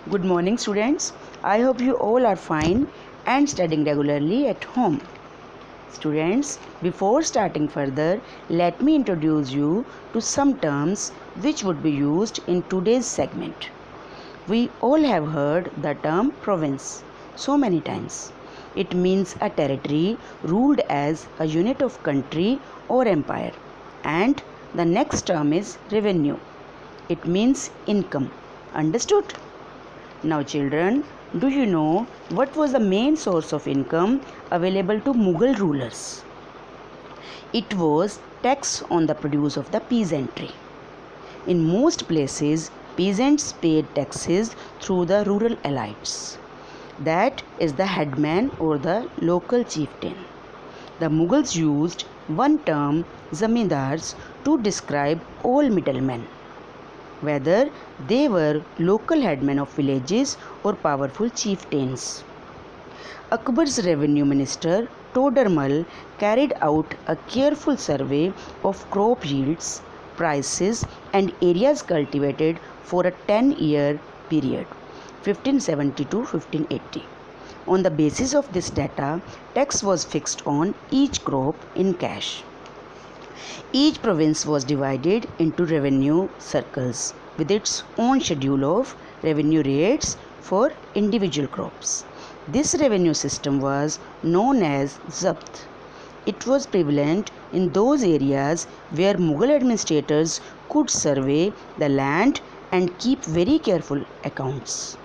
Good morning, students. I hope you all are fine and studying regularly at home. Students, before starting further, let me introduce you to some terms which would be used in today's segment. We all have heard the term province so many times. It means a territory ruled as a unit of country or empire. And the next term is revenue. It means income. Understood? Now children, do you know what was the main source of income available to Mughal rulers? It was tax on the produce of the peasantry. In most places, peasants paid taxes through the rural elites. That is the headman or the local chieftain. The Mughals used one term zamindars to describe all middlemen, whether they were local headmen of villages or powerful chieftains. Akbar's revenue minister Todarmal carried out a careful survey of crop yields, prices, and areas cultivated for a 10-year period, 1570 to 1580. On the basis of this data, tax was fixed on each crop in cash. Each province was divided into revenue circles with its own schedule of revenue rates for individual crops. This revenue system was known as Zabt. It was prevalent in those areas where Mughal administrators could survey the land and keep very careful accounts.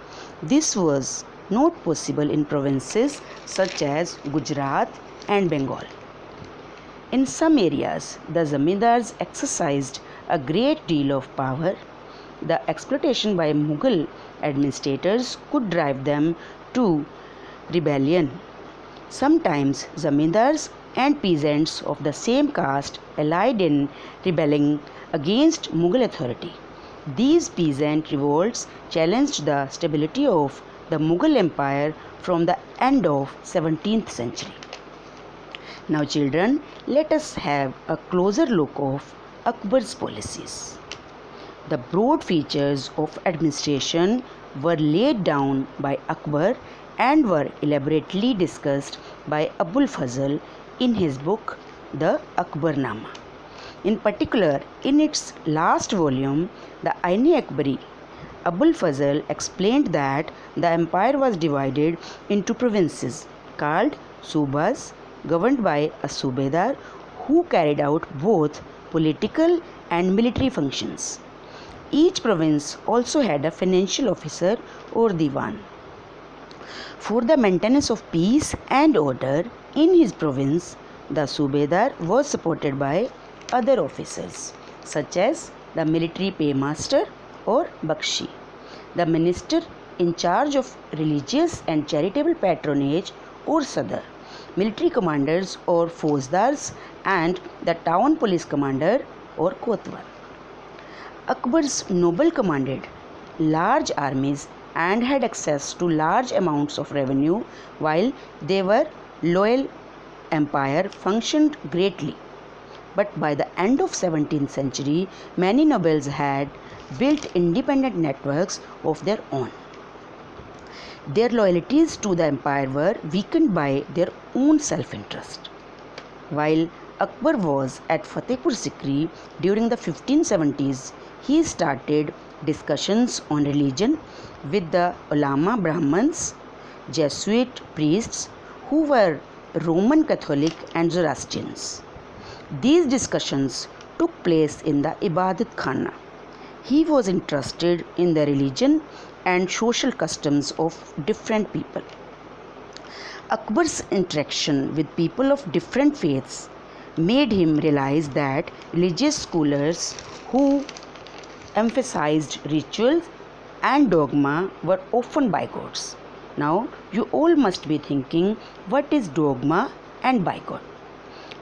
This was not possible in provinces such as Gujarat and Bengal. In some areas, the zamindars exercised a great deal of power. The exploitation by Mughal administrators could drive them to rebellion. Sometimes zamindars and peasants of the same caste allied in rebelling against Mughal authority. These peasant revolts challenged the stability of the Mughal Empire from the end of 17th century. Now children, let us have a closer look of Akbar's policies. The broad features of administration were laid down by Akbar and were elaborately discussed by Abul Fazl in his book The Akbarnama. In particular, in its last volume, the Ain-e-Akbari, Abul Fazl explained that the empire was divided into provinces called Subas, governed by a Subedar who carried out both political and military functions. Each province also had a financial officer or Diwan. For the maintenance of peace and order in his province, the Subedar was supported by other officers such as the military paymaster or Bakshi, the minister in charge of religious and charitable patronage or Sadar, military commanders or Fauzdars, and the town police commander or Kotwar. Akbar's noble commanded large armies and had access to large amounts of revenue, while they were loyal. Empire functioned greatly. But by the end of 17th century, many nobles had built independent networks of their own. Their loyalties to the empire were weakened by their own self-interest. While Akbar was at Fatehpur Sikri during the 1570s, he started discussions on religion with the Ulama Brahmins, Jesuit priests who were Roman Catholic and Zoroastrians. These discussions took place in the Ibadat Khana. He was interested in the religion and social customs of different people. Akbar's interaction with people of different faiths made him realize that religious scholars who emphasized rituals and dogma were often bigots. Now, you all must be thinking, what is dogma and bigot?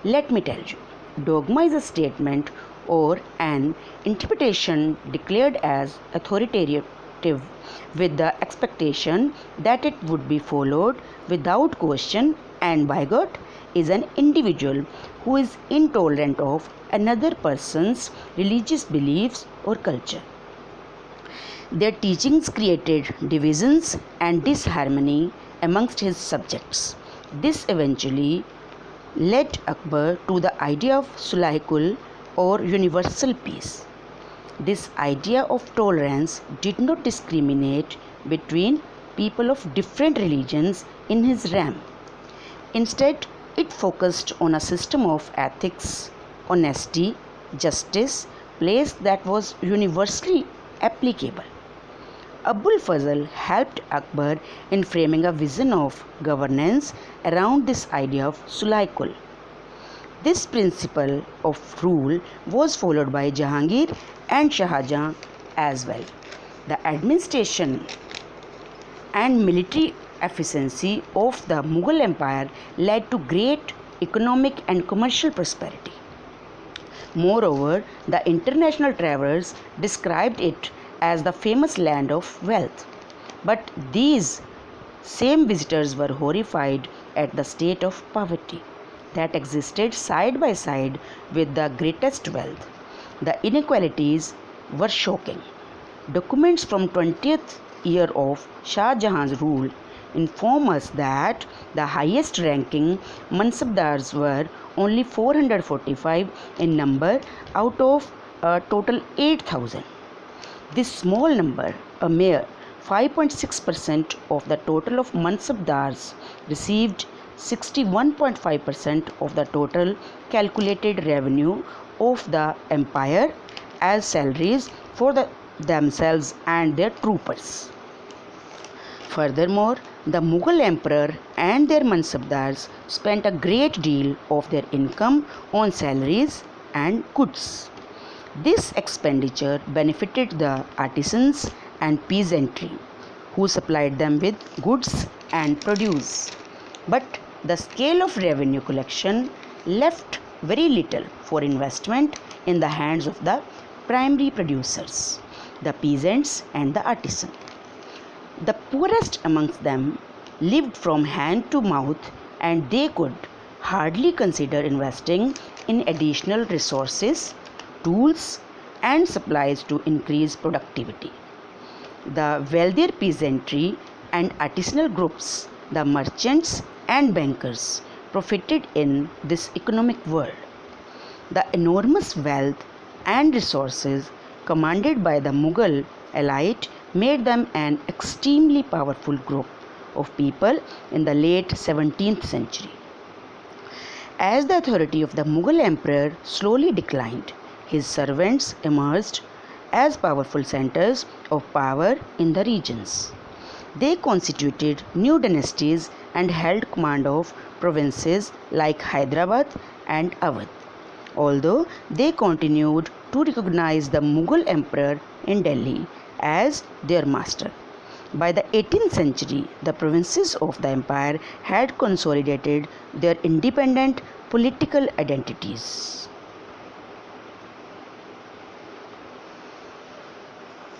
Let me tell you. Dogma is a statement or an interpretation declared as authoritative with the expectation that it would be followed without question, and bigot is an individual who is intolerant of another person's religious beliefs or culture. Their teachings created divisions and disharmony amongst his subjects. This eventually led Akbar to the idea of Sulhul or universal peace. This idea of tolerance did not discriminate between people of different religions in his realm. Instead, it focused on a system of ethics, honesty, justice, place that was universally applicable. Abul Fazl helped Akbar in framing a vision of governance around this idea of Sulhul. This principle of rule was followed by Jahangir and Shah Jahan as well. The administration and military efficiency of the Mughal Empire led to great economic and commercial prosperity. Moreover, the international travelers described it as the famous land of wealth. But these same visitors were horrified at the state of poverty that existed side by side with the greatest wealth. The inequalities were shocking. Documents from 20th year of Shah Jahan's rule inform us that the highest ranking mansabdars were only 445 in number out of a total 8,000. This small number, a mere 5.6% of the total of mansabdars, received 61.5% of the total calculated revenue of the empire as salaries for themselves and their troopers. Furthermore, the Mughal emperor and their mansabdars spent a great deal of their income on salaries and goods. This expenditure benefited the artisans and peasantry, who supplied them with goods and produce. But the scale of revenue collection left very little for investment in the hands of the primary producers, the peasants and the artisans. The poorest amongst them lived from hand to mouth, and they could hardly consider investing in additional resources, tools, and supplies to increase productivity. The wealthier peasantry and artisanal groups, the merchants and bankers, profited in this economic world. The enormous wealth and resources commanded by the Mughal elite made them an extremely powerful group of people in the late 17th century. As the authority of the Mughal emperor slowly declined, his servants emerged as powerful centers of power in the regions. They constituted new dynasties and held command of provinces like Hyderabad and Awadh, although they continued to recognize the Mughal emperor in Delhi as their master. By the 18th century, the provinces of the empire had consolidated their independent political identities.